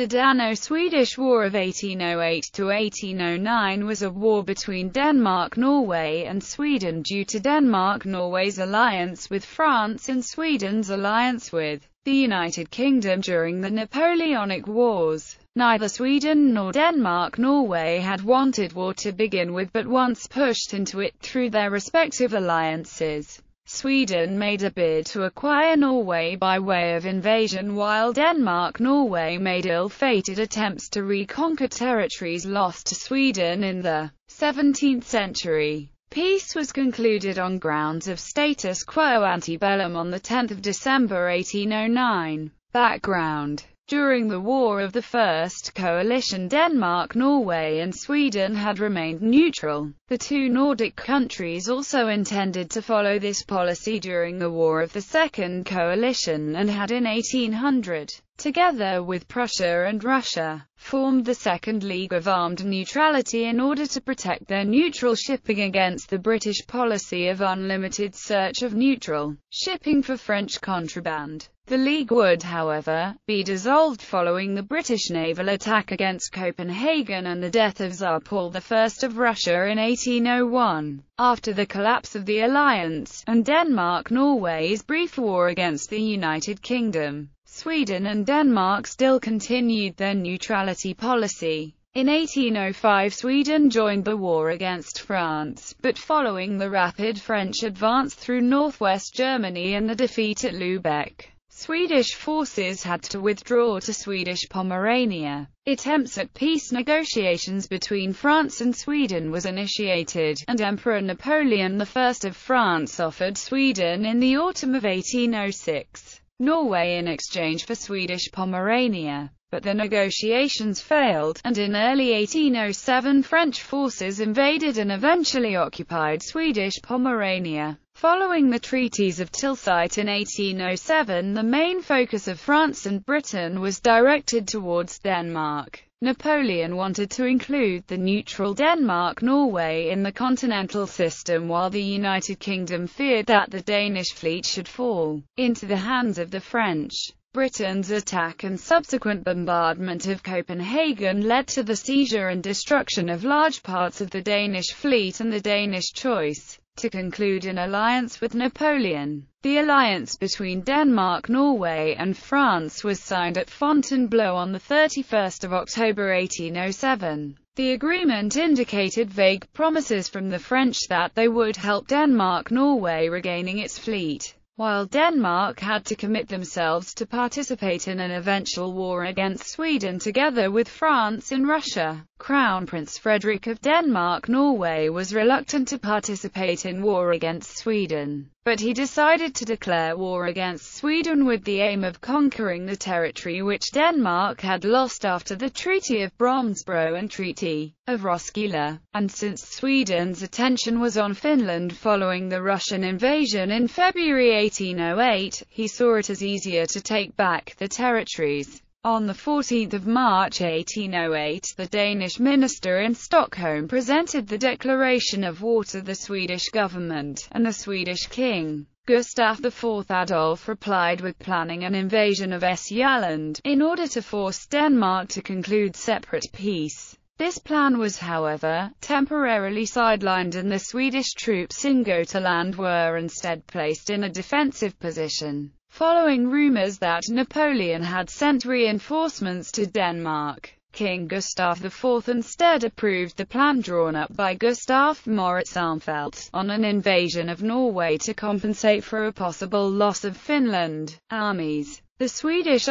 The Dano-Swedish War of 1808–1809 was a war between Denmark, Norway and Sweden due to Denmark-Norway's alliance with France and Sweden's alliance with the United Kingdom during the Napoleonic Wars. Neither Sweden nor Denmark-Norway had wanted war to begin with, but once pushed into it through their respective alliances, Sweden made a bid to acquire Norway by way of invasion, while Denmark-Norway made ill-fated attempts to reconquer territories lost to Sweden in the 17th century. Peace was concluded on grounds of status quo ante bellum on 10 December 1809. Background: during the War of the First Coalition, Denmark, Norway and Sweden had remained neutral. The two Nordic countries also intended to follow this policy during the War of the Second Coalition, and had in 1800, together with Prussia and Russia, formed the Second League of Armed Neutrality in order to protect their neutral shipping against the British policy of unlimited search of neutral shipping for French contraband. The League would, however, be dissolved following the British naval attack against Copenhagen and the death of Tsar Paul I of Russia in 1801. After the collapse of the alliance, and Denmark-Norway's brief war against the United Kingdom, Sweden and Denmark still continued their neutrality policy. In 1805 Sweden joined the war against France, but following the rapid French advance through northwest Germany and the defeat at Lübeck, Swedish forces had to withdraw to Swedish Pomerania. Attempts at peace negotiations between France and Sweden was initiated, and Emperor Napoleon I of France offered Sweden in the autumn of 1806 Norway in exchange for Swedish Pomerania. But the negotiations failed, and in early 1807 French forces invaded and eventually occupied Swedish Pomerania. Following the treaties of Tilsit in 1807, the main focus of France and Britain was directed towards Denmark. Napoleon wanted to include the neutral Denmark-Norway in the continental system, while the United Kingdom feared that the Danish fleet should fall into the hands of the French. Britain's attack and subsequent bombardment of Copenhagen led to the seizure and destruction of large parts of the Danish fleet and the Danish choice to conclude an alliance with Napoleon. The alliance between Denmark, Norway and France was signed at Fontainebleau on 31 October 1807. The agreement indicated vague promises from the French that they would help Denmark-Norway regaining its fleet, while Denmark had to commit themselves to participate in an eventual war against Sweden together with France and Russia. Crown Prince Frederick of Denmark-Norway was reluctant to participate in war against Sweden, but he decided to declare war against Sweden with the aim of conquering the territory which Denmark had lost after the Treaty of Bromsbro and Treaty of Roskilde, and since Sweden's attention was on Finland following the Russian invasion in February 1808, he saw it as easier to take back the territories. On 14 March 1808, the Danish minister in Stockholm presented the declaration of war to the Swedish government, and the Swedish king, Gustav IV Adolf, replied with planning an invasion of Sjælland, in order to force Denmark to conclude separate peace. This plan was, however, temporarily sidelined, and the Swedish troops in Götaland were instead placed in a defensive position, following rumors that Napoleon had sent reinforcements to Denmark. King Gustav IV instead approved the plan drawn up by Gustav Moritz Armfeldt on an invasion of Norway to compensate for a possible loss of Finland. Armies. The Swedish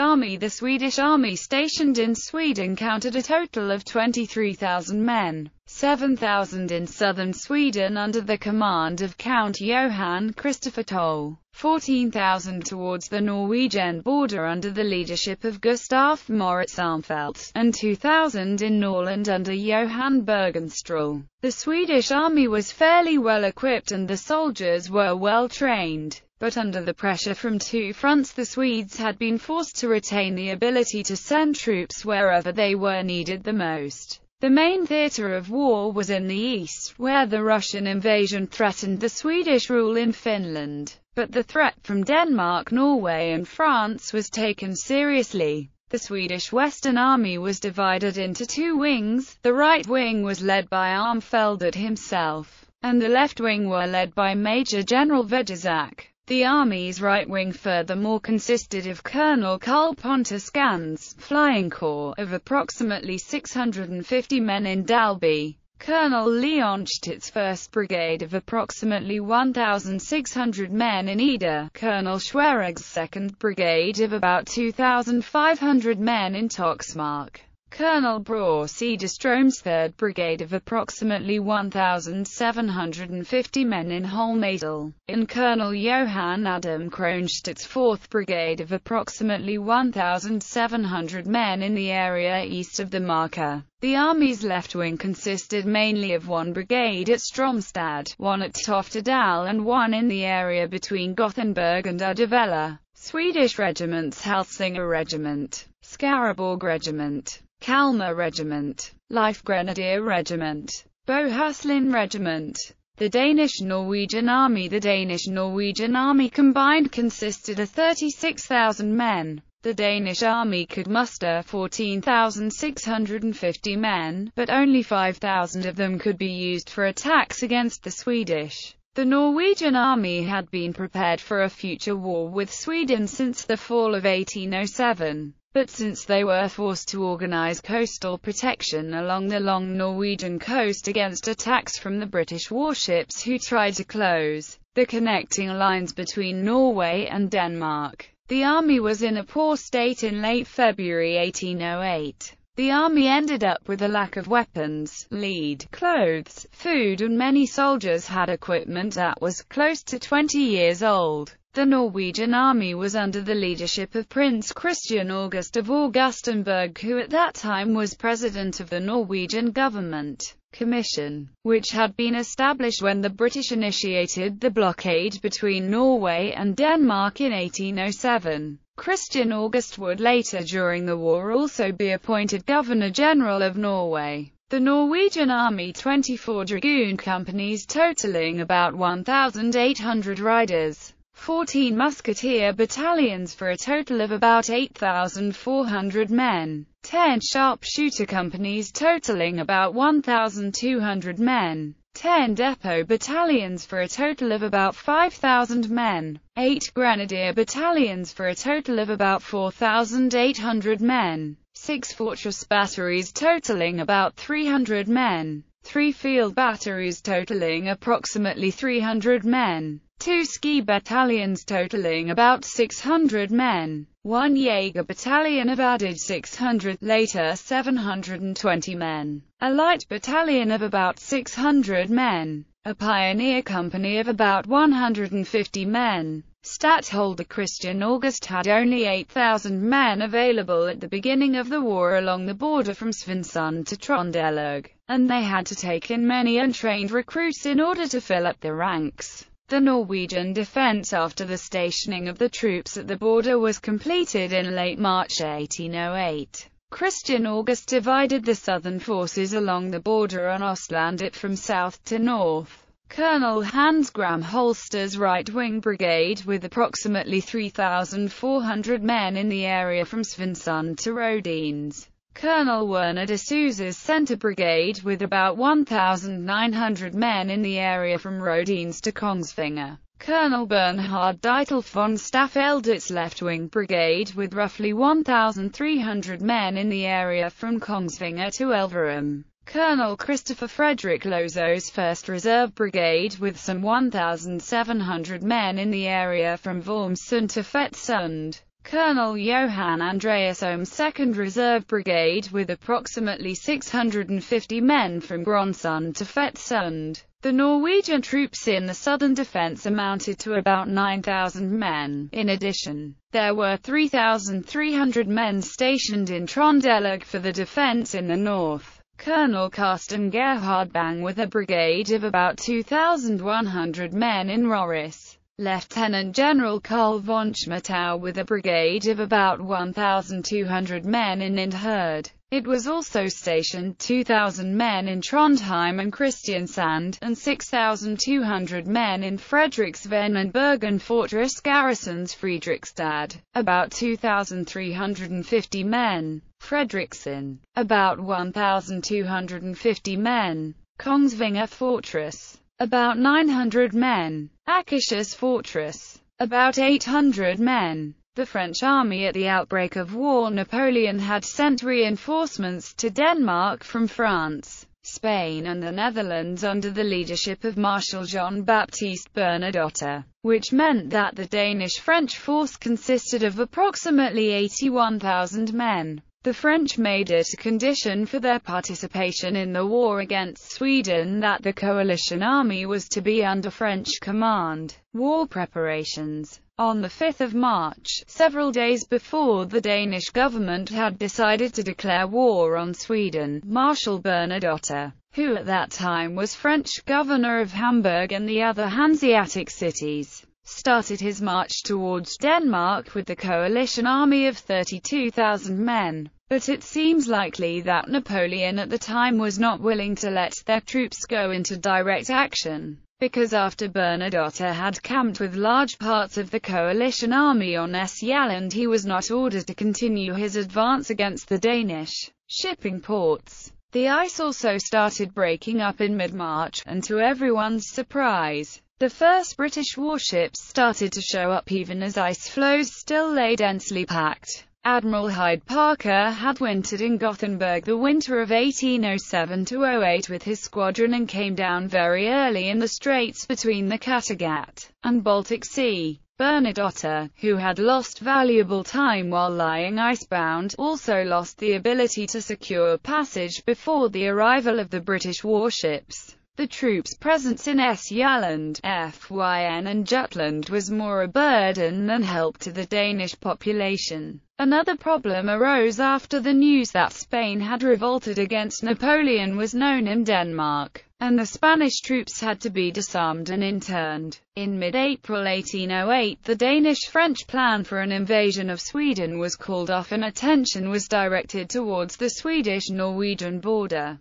Army stationed in Sweden counted a total of 23,000 men, 7,000 in southern Sweden under the command of Count Johan Christopher Toll, 14,000 towards the Norwegian border under the leadership of Gustav Moritz Armfeldt, and 2,000 in Norrland under Johan Bergenstråle. The Swedish army was fairly well equipped and the soldiers were well trained. But under the pressure from two fronts, the Swedes had been forced to retain the ability to send troops wherever they were needed the most. The main theatre of war was in the east, where the Russian invasion threatened the Swedish rule in Finland. But the threat from Denmark, Norway and France was taken seriously. The Swedish Western Army was divided into two wings. The right wing was led by Armfeldt himself, and the left wing were led by Major General Vedrzak. The Army's right wing furthermore consisted of Colonel Carl Pontuskan's Flying Corps of approximately 650 men in Dalby, Colonel Leonstedt's 1st Brigade of approximately 1,600 men in Ida, Colonel Schroeter's 2nd Brigade of about 2,500 men in Toxmark, Colonel Bror Cederström's 3rd Brigade of approximately 1,750 men in Holmedel, and Colonel Johan Adam Kronstedt's 4th Brigade of approximately 1,700 men in the area east of the Marker. The Army's left wing consisted mainly of one brigade at Stromstad, one at Toftedal and one in the area between Gothenburg and Uddevalla. Swedish regiments: Hälsinge Regiment, Skaraborg Regiment, Kalmar Regiment, Life Grenadier Regiment, Bohuslän Regiment. The Danish-Norwegian Army. The Danish-Norwegian Army combined consisted of 36,000 men. The Danish Army could muster 14,650 men, but only 5,000 of them could be used for attacks against the Swedish. The Norwegian Army had been prepared for a future war with Sweden since the fall of 1807. But since they were forced to organize coastal protection along the long Norwegian coast against attacks from the British warships who tried to close the connecting lines between Norway and Denmark, the army was in a poor state in late February 1808. The army ended up with a lack of weapons, lead, clothes, food, and many soldiers had equipment that was close to 20 years old. The Norwegian army was under the leadership of Prince Christian August of Augustenburg, who at that time was president of the Norwegian Government Commission, which had been established when the British initiated the blockade between Norway and Denmark in 1807. Christian August would later during the war also be appointed Governor-General of Norway. The Norwegian Army 24 dragoon companies totaling about 1,800 riders, 14 musketeer battalions for a total of about 8,400 men, 10 sharpshooter companies totaling about 1,200 men, 10 depot battalions for a total of about 5,000 men, 8 grenadier battalions for a total of about 4,800 men, 6 fortress batteries totaling about 300 men, 3 field batteries totaling approximately 300 men, 2 ski battalions totaling about 600 men, 1 Jaeger battalion of added 600, later 720 men, a light battalion of about 600 men, a pioneer company of about 150 men. Stadtholder Christian August had only 8,000 men available at the beginning of the war along the border from Svinesund to Trondelag, and they had to take in many untrained recruits in order to fill up the ranks. The Norwegian defense after the stationing of the troops at the border was completed in late March 1808. Christian August divided the southern forces along the border on Ostlandet from south to north. Colonel Hans Gram Holster's right-wing brigade with approximately 3,400 men in the area from Svinesund to Rodines. Colonel Werner de Souza's Centre Brigade with about 1,900 men in the area from Rodines to Kongsvinger. Colonel Bernhard Deitel von Staffeldt's left-wing brigade with roughly 1,300 men in the area from Kongsvinger to Elverum. Colonel Christopher Frederick Lozo's 1st Reserve Brigade with some 1,700 men in the area from Vormsund to Fetsund. Colonel Johan Andreas Ohm's 2nd Reserve Brigade with approximately 650 men from Gronsund to Fetsund. The Norwegian troops in the southern defense amounted to about 9,000 men. In addition, there were 3,300 men stationed in Trondelag for the defense in the north. Colonel Carsten Gerhard Bang with a brigade of about 2,100 men in Røros. Lieutenant General Carl von Schmettau with a brigade of about 1,200 men in Indherred. It was also stationed 2,000 men in Trondheim and Kristiansand, and 6,200 men in Fredriksveen and Bergen fortress garrisons Fredrikstad, about 2,350 men, Fredriksen, about 1,250 men, Kongsvinger fortress, about 900 men, Akershus fortress, about 800 men. The French army at the outbreak of war. Napoleon had sent reinforcements to Denmark from France, Spain and the Netherlands under the leadership of Marshal Jean-Baptiste Bernadotte, which meant that the Danish-French force consisted of approximately 81,000 men. The French made it a condition for their participation in the war against Sweden that the coalition army was to be under French command. War preparations. On the 5th of March, several days before the Danish government had decided to declare war on Sweden, Marshal Bernadotte, who at that time was French governor of Hamburg and the other Hanseatic cities, started his march towards Denmark with the coalition army of 32,000 men. But it seems likely that Napoleon at the time was not willing to let their troops go into direct action, because after Bernadotte had camped with large parts of the coalition army on Sjælland, he was not ordered to continue his advance against the Danish shipping ports. The ice also started breaking up in mid-March, and to everyone's surprise, the first British warships started to show up even as ice floes still lay densely packed. Admiral Hyde Parker had wintered in Gothenburg the winter of 1807–08 with his squadron and came down very early in the straits between the Kattegat and Baltic Sea. Bernadotte, who had lost valuable time while lying icebound, also lost the ability to secure passage before the arrival of the British warships. The troops' presence in Sjælland, Fyn and Jutland was more a burden than help to the Danish population. Another problem arose after the news that Spain had revolted against Napoleon was known in Denmark, and the Spanish troops had to be disarmed and interned. In mid-April 1808, the Danish-French plan for an invasion of Sweden was called off and attention was directed towards the Swedish-Norwegian border.